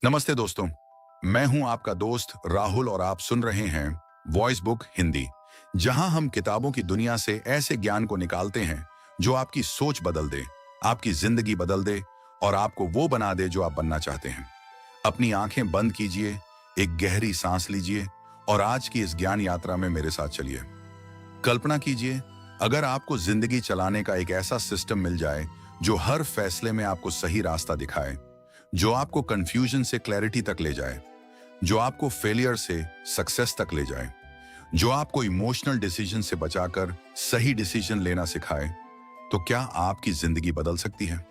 नमस्ते दोस्तों, मैं हूं आपका दोस्त राहुल और आप सुन रहे हैं वॉइस बुक हिंदी, जहां हम किताबों की दुनिया से ऐसे ज्ञान को निकालते हैं जो आपकी सोच बदल दे, आपकी जिंदगी बदल दे और आपको वो बना दे जो आप बनना चाहते हैं। अपनी आंखें बंद कीजिए, एक गहरी सांस लीजिए और आज की इस ज्ञान यात्रा में मेरे साथ चलिए। कल्पना कीजिए, अगर आपको जिंदगी चलाने का एक ऐसा सिस्टम मिल जाए जो हर फैसले में आपको सही रास्ता दिखाए, जो आपको कंफ्यूजन से क्लैरिटी तक ले जाए, जो आपको फेलियर से सक्सेस तक ले जाए, जो आपको इमोशनल डिसीजन से बचाकर सही डिसीजन लेना सिखाए, तो क्या आपकी जिंदगी बदल सकती है?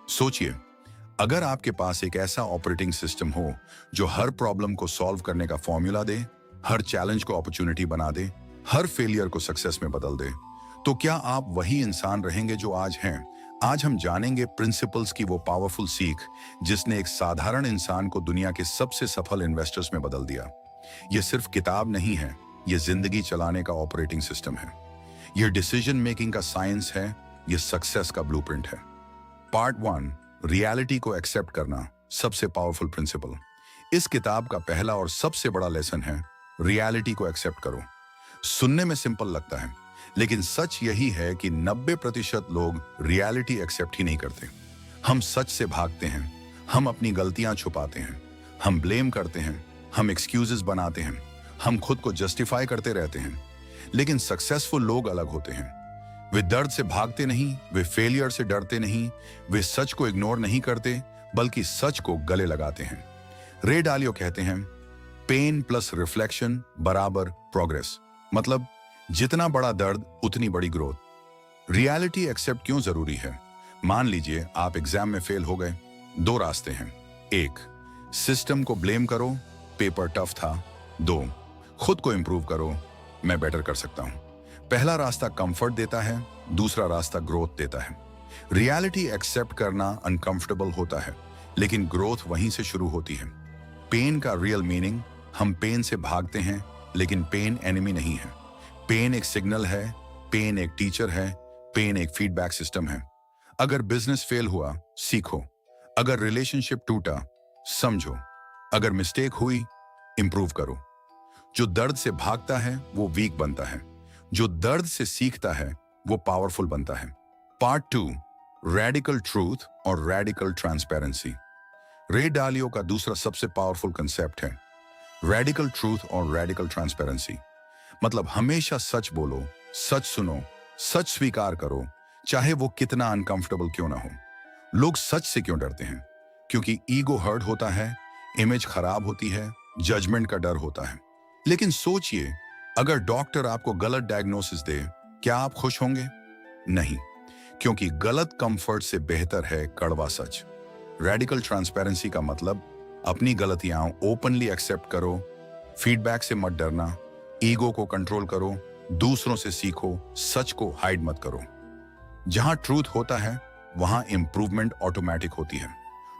सोचिए, अगर आपके पास एक ऐसा ऑपरेटिंग सिस्टम हो जो हर प्रॉब्लम को सॉल्व करने का फॉर्मूला दे, हर चैलेंज को अपॉर्चुनिटी बना दे, हर फेलियर को सक्सेस में बदल दे, तो क्या आप वही इंसान रहेंगे जो आज हैं? आज हम जानेंगे प्रिंसिपल्स की वो पावरफुल सीख जिसने एक साधारण इंसान को दुनिया के सबसे सफल इन्वेस्टर्स में बदल दिया। ये सिर्फ किताब नहीं है, ये जिंदगी चलाने का ऑपरेटिंग सिस्टम है, ये डिसीजन मेकिंग का साइंस है, ये सक्सेस का ब्लूप्रिंट है। पार्ट 1, रियलिटी को एक्सेप्ट करना, सबसे पावरफुल प्रिंसिपल। इस किताब का पहला और सबसे बड़ा लेसन है, रियलिटी को एक्सेप्ट करो। सुनने में सिंपल लगता है, लेकिन सच यही है कि 90% लोग रियलिटी एक्सेप्ट ही नहीं करते। हम सच से भागते हैं, हम अपनी गलतियां छुपाते हैं, हम ब्लेम करते हैं, हम एक्सक्यूजेस बनाते हैं, हम खुद को जस्टिफाई करते रहते हैं। लेकिन सक्सेसफुल लोग अलग होते हैं। वे दर्द से भागते नहीं, वे फेलियर से डरते नहीं, वे सच को इग्नोर नहीं करते, बल्कि सच को गले लगाते हैं। रे डालियो कहते हैं, पेन प्लस रिफ्लेक्शन बराबर प्रोग्रेस। मतलब जितना बड़ा दर्द उतनी बड़ी ग्रोथ। रियलिटी एक्सेप्ट क्यों जरूरी है? मान लीजिए आप एग्जाम में फेल हो गए। 2 रास्ते हैं। 1, सिस्टम को ब्लेम करो, पेपर टफ था। 2, खुद को इंप्रूव करो, मैं बेटर कर सकता हूं। पहला रास्ता कंफर्ट देता है, दूसरा रास्ता ग्रोथ देता है। रियलिटी एक्सेप्ट करना अनकंफर्टेबल होता है, लेकिन ग्रोथ वहीं से शुरू होती है। पेन का रियल मीनिंग, हम पेन से भागते हैं, लेकिन पेन एनिमी नहीं है। पेन एक सिग्नल है, पेन एक टीचर है, पेन एक फीडबैक सिस्टम है। अगर बिजनेस फेल हुआ, सीखो। अगर रिलेशनशिप टूटा, समझो। अगर मिस्टेक हुई, इंप्रूव करो। जो दर्द से भागता है वो वीक बनता है, जो दर्द से सीखता है वो पावरफुल बनता है। पार्ट 2, रेडिकल ट्रूथ और रेडिकल ट्रांसपेरेंसी। रे डालियो का दूसरा सबसे पावरफुल कंसेप्ट है रेडिकल ट्रूथ और रेडिकल ट्रांसपेरेंसी। मतलब हमेशा सच बोलो, सच सुनो, सच स्वीकार करो, चाहे वो कितना अनकंफर्टेबल क्यों ना हो। लोग सच से क्यों डरते हैं? क्योंकि ईगो हर्ट होता है, इमेज खराब होती है, जजमेंट का डर होता है। लेकिन सोचिए, अगर डॉक्टर आपको गलत डायग्नोसिस दे, क्या आप खुश होंगे? नहीं, क्योंकि गलत कंफर्ट से बेहतर है कड़वा सच। रेडिकल ट्रांसपेरेंसी का मतलब अपनी गलतियां ओपनली एक्सेप्ट करो, फीडबैक से मत डरना, ईगो को कंट्रोल करो, दूसरों से सीखो, सच को हाइड मत करो। जहां ट्रूथ होता है वहां इंप्रूवमेंट ऑटोमेटिक होती है।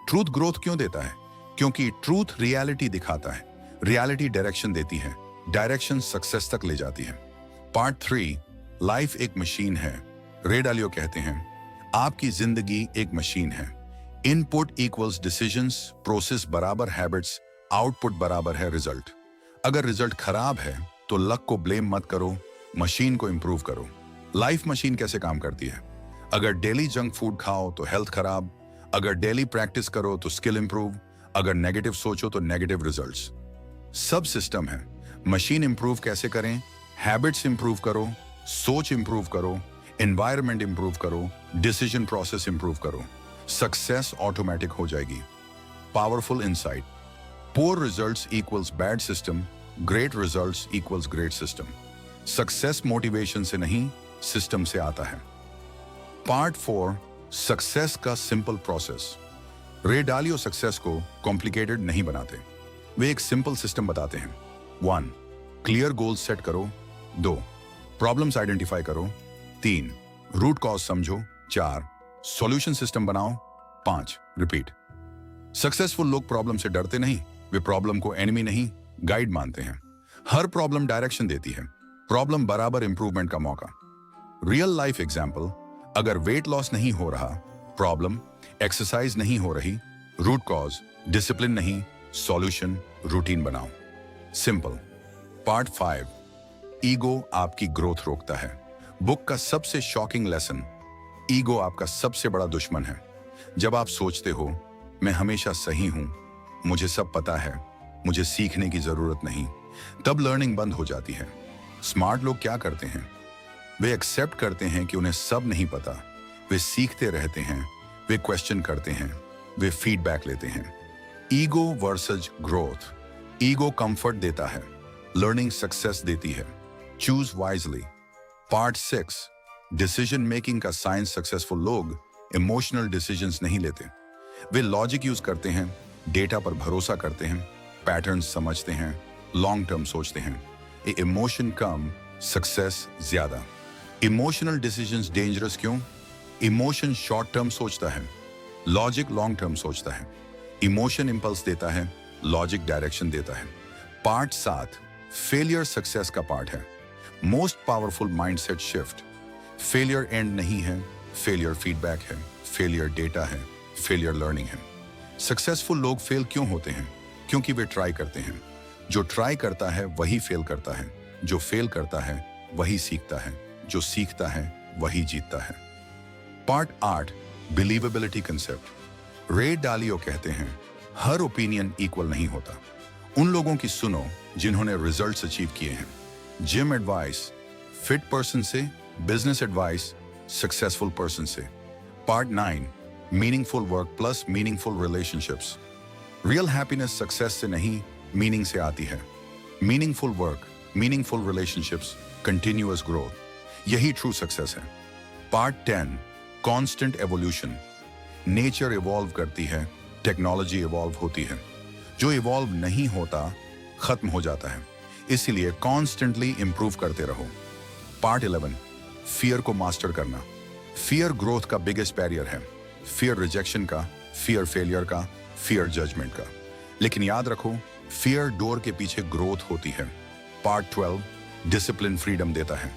ट्रूथ ग्रोथ क्यों देता है? क्योंकि ट्रूथ रियलिटी दिखाता है, रियलिटी डायरेक्शन देती है, डायरेक्शन सक्सेस तक ले जाती है। पार्ट 3, लाइफ एक मशीन है। रे डालियो कहते हैं, आपकी जिंदगी एक मशीन है। इनपुट इक्वल्स डिसीजंस, प्रोसेस बराबर हैबिट्स, आउटपुट बराबर है रिजल्ट। अगर रिजल्ट खराब है तो लक को ब्लेम मत करो, मशीन को इंप्रूव करो। लाइफ मशीन कैसे काम करती है? अगर डेली जंक फूड खाओ तो हेल्थ खराब, अगर डेली प्रैक्टिस करो तो स्किल इंप्रूव, अगर नेगेटिव सोचो तो नेगेटिव रिजल्ट्स। सब सिस्टम है। मशीन इंप्रूव कैसे करें? हैबिट्स इंप्रूव करो, सोच इंप्रूव करो, एनवायरनमेंट इंप्रूव करो, डिसीजन प्रोसेस इंप्रूव करो, सक्सेस ऑटोमेटिक हो जाएगी। Powerful insight, poor results equals bad system, great results equals great system. Success motivation से नहीं, सिस्टम से आता है। पार्ट 4, सक्सेस का सिंपल प्रोसेस। रे डालियो सक्सेस को कॉम्प्लिकेटेड नहीं बनाते, वे एक सिंपल सिस्टम बताते हैं। 1, क्लियर गोल्स सेट करो। 2, प्रॉब्लम्स आइडेंटिफाई करो। 3, रूट कॉज समझो। 4, सॉल्यूशन सिस्टम बनाओ। 5, रिपीट। सक्सेसफुल लोग प्रॉब्लम से डरते नहीं, वे प्रॉब्लम को एनिमी नहीं, गाइड मानते हैं। हर प्रॉब्लम डायरेक्शन देती है, प्रॉब्लम बराबर इंप्रूवमेंट का मौका। रियल लाइफ एग्जाम्पल, अगर वेट लॉस नहीं हो रहा, प्रॉब्लम, एक्सरसाइज नहीं हो रही, रूट कॉज, डिसिप्लिन नहीं, सॉल्यूशन, रूटीन बनाओ। सिंपल। पार्ट 5, ईगो आपकी ग्रोथ रोकता है। बुक का सबसे शॉकिंग लेसन, ईगो आपका सबसे बड़ा दुश्मन है। जब आप सोचते हो मैं हमेशा सही हूं, मुझे सब पता है, मुझे सीखने की जरूरत नहीं, तब लर्निंग बंद हो जाती है। स्मार्ट लोग क्या करते हैं? वे एक्सेप्ट करते हैं कि उन्हें सब नहीं पता, वे सीखते रहते हैं, वे क्वेश्चन करते हैं, वे फीडबैक लेते हैं। Ego versus growth. Ego comfort देता है, लर्निंग सक्सेस देती है। Choose wisely. Part 6, decision making का साइंस। सक्सेसफुल लोग इमोशनल डिसीजंस नहीं लेते, वे लॉजिक यूज करते हैं, डेटा पर भरोसा करते हैं, पैटर्न्स समझते हैं, लॉन्ग टर्म सोचते हैं। ए इमोशन कम, सक्सेस ज्यादा। इमोशनल डिसीजंस डेंजरस क्यों? इमोशन शॉर्ट टर्म सोचता है, लॉजिक लॉन्ग टर्म सोचता है। इमोशन इंपल्स देता है, लॉजिक डायरेक्शन देता है। पार्ट 7, फेलियर सक्सेस का पार्ट है। Most powerful mindset shift. Failure and नहीं है, फेलियर फीडबैक है, फेलियर डेटा है, फेलियर लर्निंग है। सक्सेसफुल लोग फेल क्यों होते हैं? क्योंकि वे ट्राई करते हैं। जो ट्राई करता है वही फेल करता है, जो फेल करता है वही सीखता है, जो सीखता है वही जीतता है। Part 8, believability concept. रे डालियो कहते हैं हर ओपिनियन इक्वल नहीं होता। उन लोगों की सुनो जिन्होंने रिजल्ट्स अचीव किए हैं। जिम एडवाइस, फिट पर्सन से, बिजनेस एडवाइस, सक्सेसफुल पर्सन से। Part 9, meaningful work plus meaningful relationships. Real happiness success से नहीं, मीनिंग से आती है। Meaningful work, meaningful relationships, continuous growth, यही ट्रू सक्सेस है। Part 10, constant evolution. Nature evolve करती है, टेक्नोलॉजी इवॉल्व होती है, जो इवॉल्व नहीं होता खत्म हो जाता है। इसीलिए कॉन्स्टेंटली इंप्रूव करते रहो। पार्ट 11, फियर को मास्टर करना। फियर ग्रोथ का बिगेस्ट बैरियर है। फियर रिजेक्शन का, फियर फेलियर का, फियर जजमेंट का। लेकिन याद रखो, फियर डोर के पीछे ग्रोथ होती है। पार्ट 12, डिसिप्लिन फ्रीडम देता है।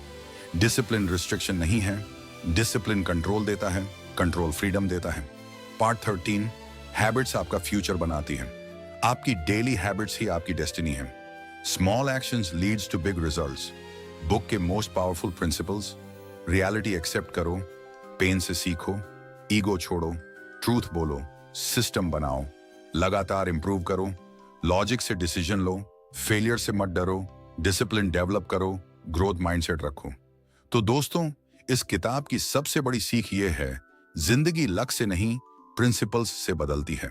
डिसिप्लिन रिस्ट्रिक्शन नहीं है, डिसिप्लिन कंट्रोल देता है, कंट्रोल फ्रीडम देता है। पार्ट 13, हैबिट्स आपका फ्यूचर बनाती हैं। आपकी डेली हैबिट्स ही आपकी डेस्टिनी है। Small actions leads to big results. Book के most powerful principles. Reality accept करो, पेन से सीखो, ईगो छोड़ो, ट्रूथ बोलो, सिस्टम बनाओ, लगातार इंप्रूव करो, लॉजिक से डिसीजन लो, फेलियर से मत डरो, डिसिप्लिन डेवलप करो, ग्रोथ माइंडसेट रखो। तो दोस्तों, इस किताब की सबसे बड़ी सीख ये है, जिंदगी लक से नहीं, प्रिंसिपल्स से बदलती है।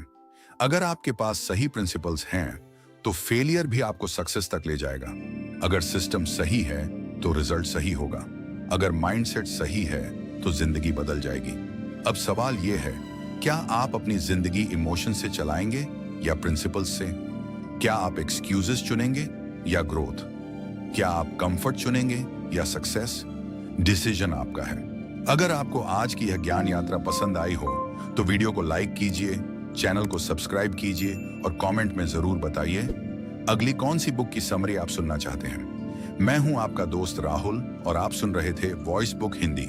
अगर आपके पास सही प्रिंसिपल्स हैं तो फेलियर भी आपको सक्सेस तक ले जाएगा। अगर सिस्टम सही है तो रिजल्ट सही होगा। अगर माइंडसेट सही है तो जिंदगी बदल जाएगी। अब सवाल यह है, क्या आप अपनी जिंदगी इमोशन से चलाएंगे या प्रिंसिपल्स से? क्या आप एक्सक्यूजेस चुनेंगे या ग्रोथ? क्या आप कंफर्ट चुनेंगे या सक्सेस? डिसीजन आपका है। अगर आपको आज की यह ज्ञान यात्रा पसंद आई हो तो वीडियो को लाइक कीजिए, चैनल को सब्सक्राइब कीजिए और कमेंट में जरूर बताइए अगली कौन सी बुक की समरी आप सुनना चाहते हैं। मैं हूं आपका दोस्त राहुल और आप सुन रहे थे वॉइस बुक हिंदी।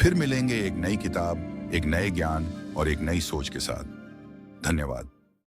फिर मिलेंगे एक नई किताब, एक नए ज्ञान और एक नई सोच के साथ। धन्यवाद।